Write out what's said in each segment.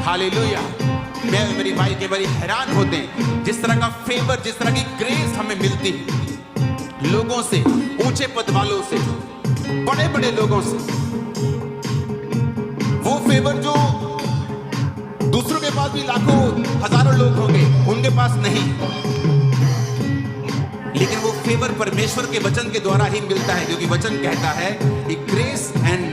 Hallelujah. मेरी भाई के बारी हैरान होते हैं जिस तरह का फेवर, जिस तरह की ग्रेस हमें मिलती है लोगों से, ऊंचे पद वालों से, बड़े बड़े लोगों से। वो फेवर जो दूसरों के पास भी लाखों हजारों लोग होंगे, उनके पास नहीं, लेकिन वो फेवर परमेश्वर के वचन के द्वारा ही मिलता है, क्योंकि वचन कहता है कि grace and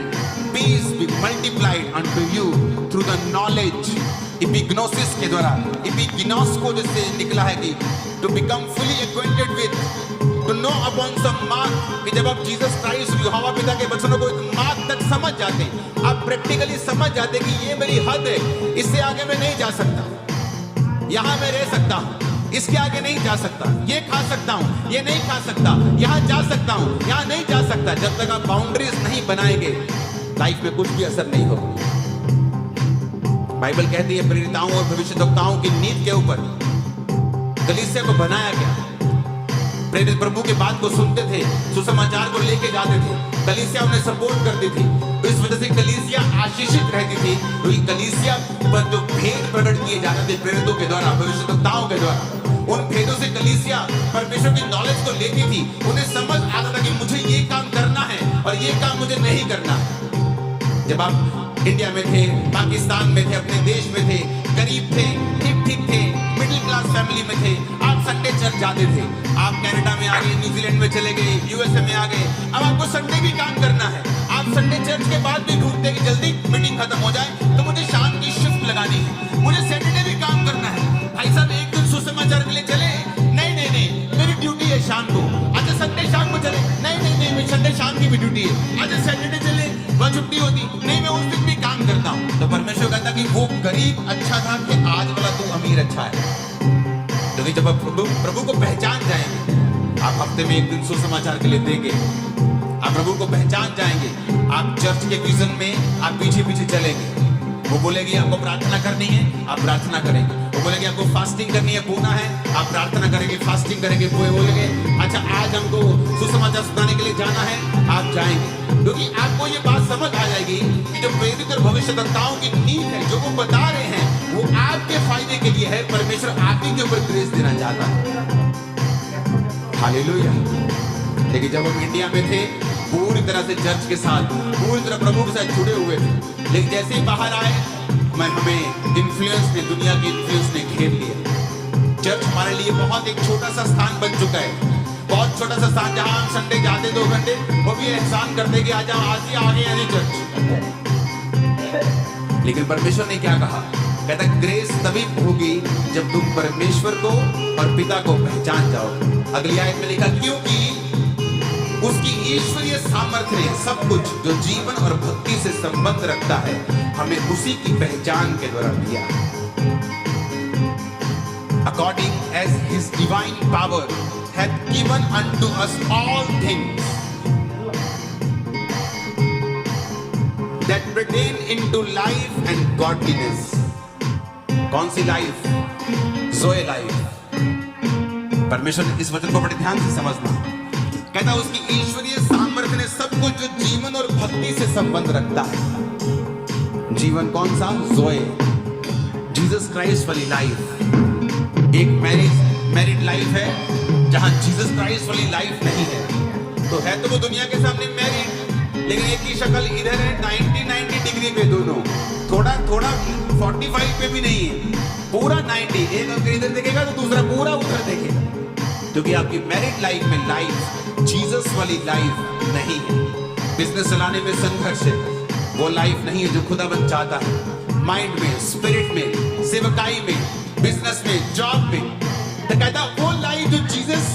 peace be multiplied unto you through the knowledge, इपिग्नोसिस के द्वारा, इपिग्नोस को जिससे निकला है कि to become fully acquainted with, to know upon some mark, कि जब आप जीसस क्राइस्ट यहोवा पिता के वचनों को एक मार्क तक समझ जाते हैं, आप प्रैक्टिकली समझ जाते हैं कि ये मेरी हद है, इससे आगे मैं नहीं जा सकता, यहां मैं रह सकता हूं, इसके आगे नहीं जा सकता, ये खा सकता हूं, ये नहीं खा सकता, यहां जा सकता हूं, यहां नहीं जा सकता। जब तक आप बाउंड्रीज नहीं बनाएंगे लाइफ में कुछ भी असर नहीं होगा। बाइबल कहती है प्रेरिताओं और भविष्यद्वक्ताओं की नींव के ऊपर कलीसिया को बनाया गया। प्रेरित प्रभु की बात को सुनते थे, सुसमाचार को लेके जाते थे, कलीसिया उन्हें सपोर्ट करती थी, तो इस वजह से कलीसिया आशीषित रहती थी, क्योंकि कलीसिया पर जो भेद प्रकट किए जाते थे प्रेरितों के द्वारा, भविष्यद्वक्ताओं के द्वारा, उन भेदों से कलीसिया परमेश्वर की नॉलेज को लेती थी। उन्हें समझ आता था कि मुझे ये काम करना है और ये काम मुझे नहीं करना है। जब आप इंडिया में थे, पाकिस्तान में थे, अपने देश में थे, गरीब थे, ठीक ठीक थे, मिडिल क्लास फैमिली में थे, आप संडे चर्च जाते थे। आप कनाडा में आ गए, न्यूजीलैंड में चले गए, यूएसए में आ गए, अब आपको संडे भी काम करना है। आप संडे चर्च के बाद भी ढूंढते कि जल्दी मीटिंग खत्म हो जाए तो मुझे शाम की शिफ्ट लगानी है, मुझे सैटरडे भी काम करना है। भाई साहब एक दिन सुसमाचार के लिए चले, नहीं नहीं नहीं मेरी ड्यूटी है शाम को। अच्छा संडे शाम को चले, नहीं नहीं नहीं मेरी संडे शाम की भी ड्यूटी है। अच्छा सैटरडे चले, वह छुट्टी होती, नहीं मैं उस दिन भी काम करता हूँ। तो परमेश्वर कहता कि वो गरीब अच्छा था कि आज वाला तू अमीर अच्छा है। क्योंकि जब आप प्रभु को पहचान जाएंगे, आप हफ्ते में एक दिन सुसमाचार के लिए देंगे, आप प्रभु को पहचान जाएंगे, आप चर्च के विजन में आप पीछे पीछे चलेंगे। वो बोलेगी आपको प्रार्थना करनी है, आप प्रार्थना करेंगे। वो बोलेगी आपको फास्टिंग करनी है, पूना है, आप प्रार्थना करेंगे, फास्टिंग करेंगे। वो बोलेंगे अच्छा आज हमको सुसमाचार सुनाने के लिए जाना है, आप जाएंगे। क्योंकि आपको ये बात समझ आ जाएगी कि जो प्रेरित और भविष्यद्वक्ताओं की नींव है, जो वो बता रहे हैं, वो आपके फायदे के लिए है। परमेश्वर आप ही के ऊपर ग्रेस देना चाहता है। हालेलुया। लेकिन जब हम इंडिया में थे, पूरी तरह से चर्च के साथ, पूरी तरह प्रभु के साथ जुड़े हुए थे, लेकिन जैसे ही बाहर आए, हमें इन्फ्लुएंस ने, दुनिया के इन्फ्लुएंस ने घेर लिया। चर्च हमारे लिए बहुत एक छोटा सा स्थान बन चुका है, बहुत छोटा सा स्थान, जहां हम संडे जाते 2 घंटे, वो भी एहसान करते कि आज ही आगे आगे चर्च। लेकिन परमेश्वर ने क्या कहा? कहता ग्रेस तभी होगी जब तुम परमेश्वर को और पिता को पहचान जाओ। अगली आयत में लिखा क्योंकि उसकी ईश्वरीय सामर्थ्य ने सब कुछ जो जीवन और भक्ति से संबंध रखता है हमें उसी की पहचान के द्वारा दिया। According as his divine power hath given unto us all things that pertain into life and godliness. कौन सी लाइफ? ज़ोए लाइफ। परमेश्वर ने इस वचन को बड़े ध्यान से समझना। कहता उसकी ईश्वरीय सामर्थ्य ने सब कुछ जो जीवन और भक्ति से संबंध रखता है। जीवन कौन सा? ज़ोए, जीसस क्राइस्ट वाली लाइफ। एक मैरिड लाइफ है जहां जीसस क्राइस्ट वाली लाइफ नहीं है। तो है तो वो दुनिया के सामने मैरिड, लेकिन एक की शक्ल इधर है 90 डिग्री पे, दोनों थोड़ा 45 पे भी नहीं है, पूरा 90। एक अगर इधर देखेगा तो दूसरा पूरा उधर देखेगा, क्योंकि आपकी मैरिड लाइफ में लाइफ जीसस वाली लाइफ नहीं है। बिजनेस चलाने में संघर्ष है, वो लाइफ नहीं है जो खुदाबंद चाहता है। माइंड में, स्पिरिट में, सेवकाई में, बिजनेस में, जॉब में, तो कहता वो लाइफ जो जीसस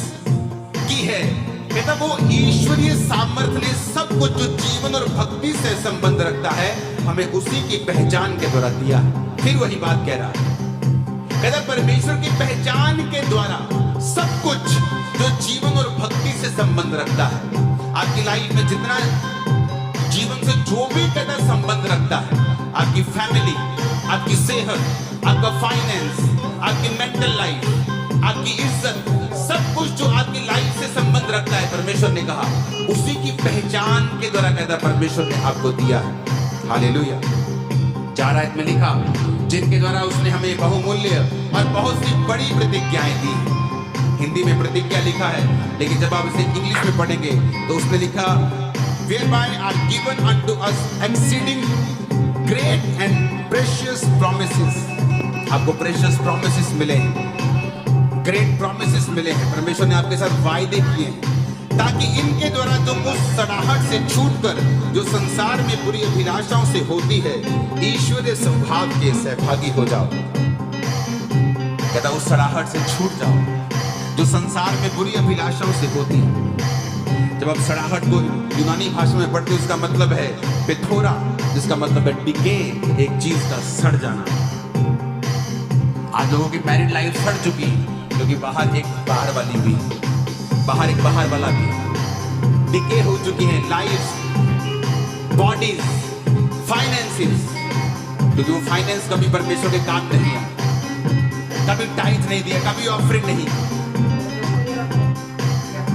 की है, कहता वो ईश्वरीय सामर्थ्य ने सब कुछ जो जीवन और भक्ति से संबंध रखता है हमें उसी की पहचान के द्वारा दिया। फिर वही बात कह रहा है, कहता परमेश्वर की पहचान के द्वारा सब कुछ जो जीवन और भक्ति से संबंध रखता है। आपकी लाइफ में जितना जीवन से जो भी कहता संबंध रखता है, आपकी फैमिली, आपकी सेहत, आपका फाइनेंस, आपकी मेंटल लाइफ, आपकी इज्जत, सब कुछ जो आपकी लाइफ से संबंध रखता है, परमेश्वर ने कहा उसी की पहचान के द्वारा कहता परमेश्वर ने आपको दिया है। हालेलुया। 4 आयत में लिखा जिनके द्वारा उसने हमें बहुमूल्य और बहुत सी बड़ी प्रतिज्ञाएं दी। हिंदी में प्रतिज्ञा लिखा है, लेकिन जब आप इसे इंग्लिश में पढ़ेंगे तो उसने लिखा whereby are given unto us exceeding great and precious promises। आपको precious promises मिले हैं, great promises मिले हैं। परमेश्वर ने आपके साथ वायदे किए हैं ताकि इनके द्वारा तुम उस सड़ाहट से छूटकर जो संसार में बुरी अभिलाषाओं से होती है ईश्वरीय स्वभाव के सहभागी हो जाओ। कहता उस सड़ाहट से छूट जाओ जो संसार में बुरी अभिलाषाओं से होती है। जब आप सड़ाहट को यूनानी भाषा में पढ़ते उसका मतलब है पेथोरा, जिसका मतलब है डिके, एक चीज का सड़ जाना। आज लोगों की मैरिड लाइफ सड़ चुकी क्योंकि बाहर एक बाहर वाली भी, बाहर एक बाहर वाला भी, डिके हो चुकी है लाइफ, बॉडीज, फाइनेंसेस, क्योंकि वो फाइनेंस कभी परमेश्वर के काम नहीं है, कभी टाइट नहीं दिया, कभी ऑफरिंग नहीं।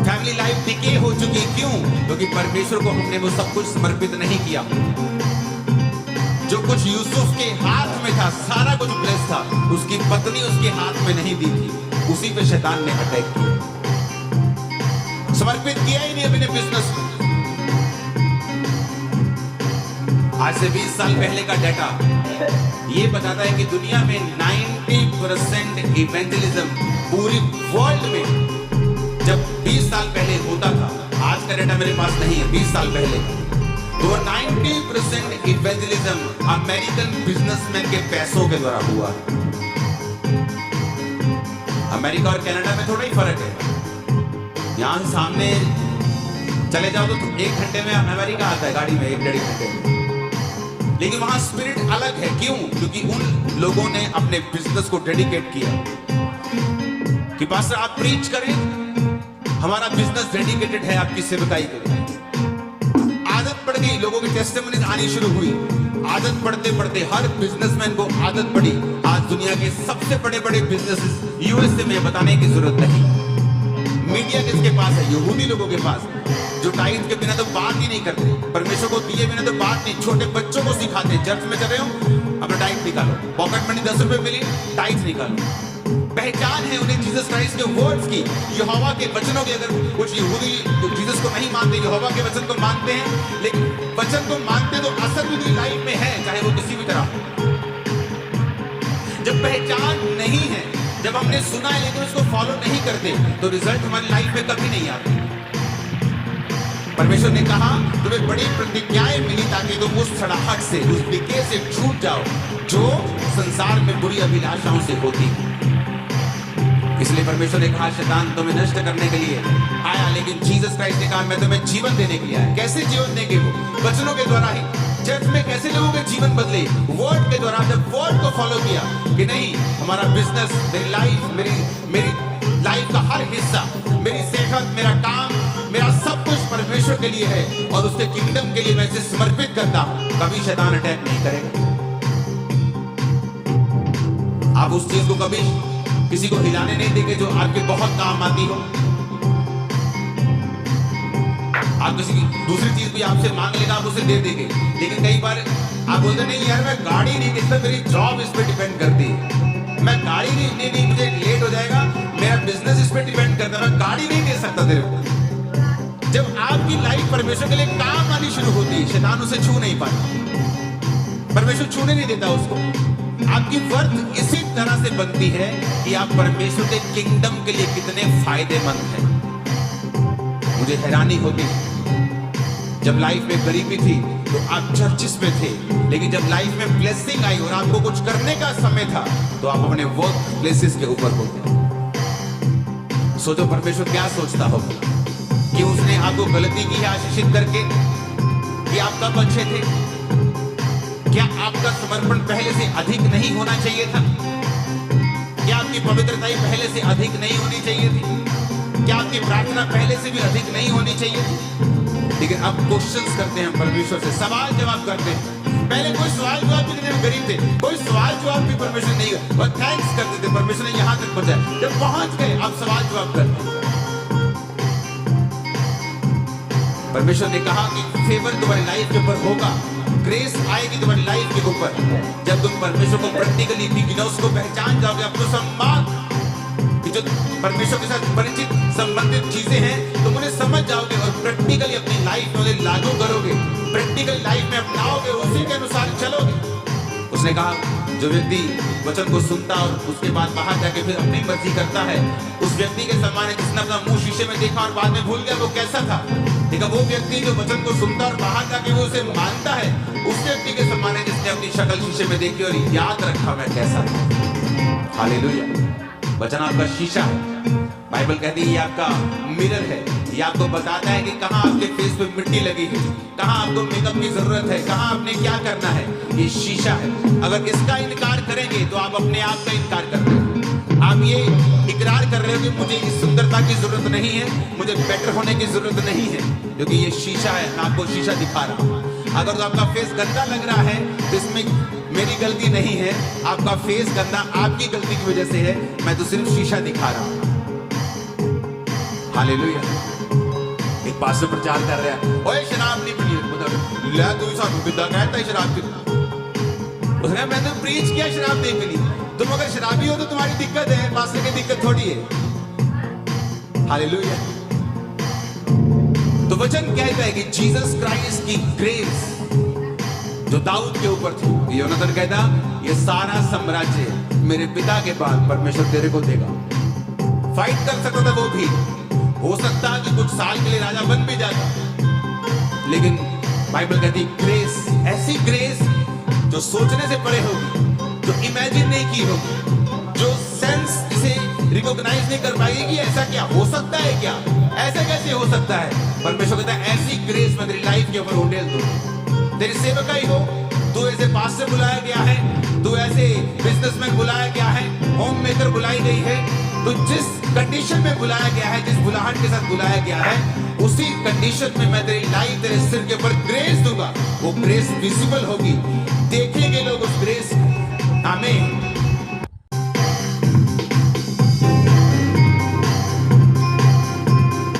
फैमिली लाइफ डिके हो चुकी, क्यों? क्योंकि परमेश्वर को हमने वो सब कुछ समर्पित नहीं किया। जो कुछ यूसुफ के हाथ में था, सारा कुछ ब्लेस था, उसकी पत्नी उसके हाथ में नहीं दी थी, उसी पे शैतान ने अटैक किया। समर्पित किया ही नहीं अपने बिजनेस को। आज से 20 साल पहले का डाटा ये बताता है कि दुनिया में 90% इवेंजलिज्म पूरी वर्ल्ड में जब 20 साल पहले होता था, आज का डाटा मेरे पास नहीं है, 20 साल पहले तो 90% इवेंजलिज्म अमेरिकन बिजनेसमैन के पैसों के द्वारा हुआ। अमेरिका और कनाडा में थोड़ा ही फर्क है। यहाँ सामने चले जाओ तो 1 घंटे में अमेरिका आता है, गाड़ी में 1-1.5 घंटे में। लेकिन वहां स्पिरिट अलग है, क्यों? क्योंकि उन लोगों ने अपने बिजनेस को डेडिकेट किया कि पास्टर आप प्रीच करें, हमारा बिजनेस डेडिकेटेड है आपकी सेवकाई के लिए। आदत पड़ गई, लोगों की टेस्टिमनीज आनी शुरू हुई। आदत पढ़ते पढ़ते हर बिजनेसमैन को आदत पड़ी। आज दुनिया के सबसे बड़े बड़े बिजनेसेस यूएसए में बताने की जरूरत नहीं। मीडिया किसके पास है? यहूदी लोगों के पास, जो टाइट के बिना तो बात ही नहीं करते, परमेश्वर को दिए बिना तो बात नहीं। छोटे बच्चों को सिखाते, चर्च में चल रहे हो अपना टाइट निकालो, पॉकेट मनी 10 रुपए मिली, टाइट निकालो। पहचान है उन्हें जीसस क्राइस्ट के वर्ड्स की, यहोवा के वचनों की। अगर कुछ यहूदी जीसस को नहीं मानते, यहोवा के वचन को मानते हैं, लेकिन वचन को मानते तो असर उनकी लाइफ में है, चाहे वो किसी भी तरह। जब पहचान नहीं है, जब हमने सुना है लेकिन उसको फॉलो नहीं करते, तो रिजल्ट हमारी लाइफ में कभी नहीं आते। परमेश्वर ने कहा तुम्हें बड़ी प्रतिज्ञाएं मिली ताकि तुम उस सड़ाहट से, उस डिके से छूट जाओ जो संसार में बुरी अभिलाषाओं से होती। इसलिए परमेश्वर ने कहा शैतान तुम्हें नष्ट करने के लिए आया, लेकिन जीसस क्राइस्ट ने कहा मैं तुम्हें जीवन देने के लिए आया। कैसे जीवन देंगे? वो वचनों के द्वारा ही। चर्च में कैसे लोगों के जीवन बदले? वर्ड के द्वारा। जब वर्ड को फॉलो किया कि नहीं, हमारा बिजनेस, मेरी लाइफ, मेरी लाइफ का हर हिस्सा, मेरी सेहत, मेरा काम, मेरा सब कुछ परमेश्वर के लिए है और उसके किंगडम के लिए मैं इसे समर्पित करता हूं, कभी शैतान अटैक नहीं करेगा। आप उस चीज को कभी किसी को हिलाने नहीं देंगे जो आपके बहुत काम आती हो। आप किसी की दूसरी चीज भी आपसे मांग लेगा, आप उसे दे देंगे, लेकिन कई बार आप बोलते नहीं यार मैं गाड़ी नहीं दे सकता, मेरी जॉब इस पे डिपेंड करती है, मैं गाड़ी नहीं मुझे लेट हो जाएगा, मेरा बिजनेस इस पे डिपेंड करता है, मैं गाड़ी नहीं दे सकता तेरे को। जब आपकी लाइफ परमेश्वर के लिए काम आनी शुरू होती है, शैतान उसे छू नहीं पाता, परमेश्वर छूने नहीं देता उसको। आपकी वर्थ इसी तरह से बनती है कि आप परमेश्वर के किंगडम के लिए कितने फायदेमंद हैं। मुझे हैरानी होती जब लाइफ में गरीबी थी तो आप चर्चिस में थे, लेकिन जब लाइफ में ब्लेसिंग आई और आपको कुछ करने का समय था तो आप अपने वर्क प्लेसेस के ऊपर होते। सोचो परमेश्वर क्या सोचता होगा कि उसने आपको गलती की है आशीषित करके, कि आप कब अच्छे थे? क्या आपका समर्पण पहले से अधिक नहीं होना चाहिए था? क्या आपकी पवित्रता पहले से अधिक नहीं होनी चाहिए थी? क्या आपकी प्रार्थना पहले से भी अधिक नहीं होनी चाहिए थी? लेकिन अब क्वेश्चंस करते हैं परमेश्वर से, सवाल जवाब करते हैं। पहले कोई सवाल जवाब भी नहीं, गरीब थे, कोई सवाल जवाब भी परमेश्वर नहीं हुआ, और थैंक्स करते थे परमेश्वर ने यहां तक पहुंचाया। जब पहुंच गए अब सवाल जवाब करते हैं। परमेश्वर ने कहा कि फेवर तुम्हारी लाइफ के ऊपर होगा ग्रेस आएगी तुम्हारी लाइफ के ऊपर जब तुम परमेश्वर को प्रैक्टिकली उसको पहचान जाओगे, अपने सम्मान कि जो परमेश्वर के साथ परिचित संबंधित चीजें हैं तुम उन्हें समझ जाओगे और प्रैक्टिकली अपनी लाइफ में उन्हें लागू करोगे, प्रैक्टिकल लाइफ में अपनाओगे, उसी के अनुसार चलोगे। उसने कहा जो व्यक्ति वचन को सुनता और उसके बाद बाहर जाके फिर अपनी मर्जी करता है, उस व्यक्ति के समान है जिसने अपना मुंह शीशे में देखा और बाद में भूल गया वो कैसा था। ठीक है, वो व्यक्ति जो वचन को सुनता और बाहर जाके वो उसे मानता है, उस व्यक्ति के समान है जिसने अपनी शक्ल शीशे में देखी और याद रखा मैं कैसा था। हालेलुया। वचन आपका शीशा है। बाइबल कहती है ये आपका मिरर है, ये आपको बताता है कि कहाँ आपके फेस पे मिट्टी लगी है, कहाँ आपको मेकअप की जरूरत है, कहाँ आपने क्या करना है। ये शीशा है। अगर इसका इनकार करेंगे तो आप अपने आप का इनकार कर रहे हो। आप ये इकरार कर रहे हो कि मुझे इस सुंदरता की जरूरत नहीं है, मुझे बेटर होने की जरूरत नहीं है, क्योंकि ये शीशा है। मैं आपको शीशा दिखा रहा हूँ। अगर तो आपका फेस गंदा लग रहा है तो इसमें मेरी गलती नहीं है, आपका फेस गंदा आपकी गलती की वजह से है। मैं तो सिर्फ शीशा दिखा रहा हूँ। हालेलुया। एक पास्टर प्रचार कर रहा है, ओए शराब नहीं पीनी, मतलब ले तू सानू कितना कहता है शराब पी। उसने मैं तो प्रीच किया शराब नहीं पीनी। तुम अगर शराबी हो तो तुम्हारी दिक्कत है, पास्टर की दिक्कत थोड़ी है। हालेलुया। तो वचन कहता है कि जीसस क्राइस्ट की ग्रेस जो दाऊद के ऊपर थी, योनाथन कहता ये सारा साम्राज्य मेरे पिता के बाद परमेश्वर तेरे को देगा। फाइट कर सकता था वो भी, हो सकता कि कुछ साल के लिए राजा बन भी जाता, लेकिन बाइबल कहती ग्रेस, ऐसी ग्रेस जो सोचने से परे होगी, जो इमेजिन नहीं की होगी, जो सेंस इसे रिकॉग्नाइज नहीं कर पाएगी कि ऐसा क्या हो सकता है, क्या ऐसा कैसे हो सकता है। परमेश्वर कहता है ऐसी ग्रेस मैं तेरी लाइफ के ऊपर उंडेल दूं। तेरी सेवक ही हो, तू ऐसे पास्टर बुलाया गया है, तू ऐसे बिजनेसमैन बुलाया गया है, होम मेकर बुलाई गई है, तो जिस कंडीशन में बुलाया गया है, जिस बुलाहट के साथ बुलाया गया है, उसी कंडीशन में मैं तेरी लाइफ, तेरे सिर के ऊपर ग्रेस दूंगा। वो ग्रेस विजिबल होगी, देखी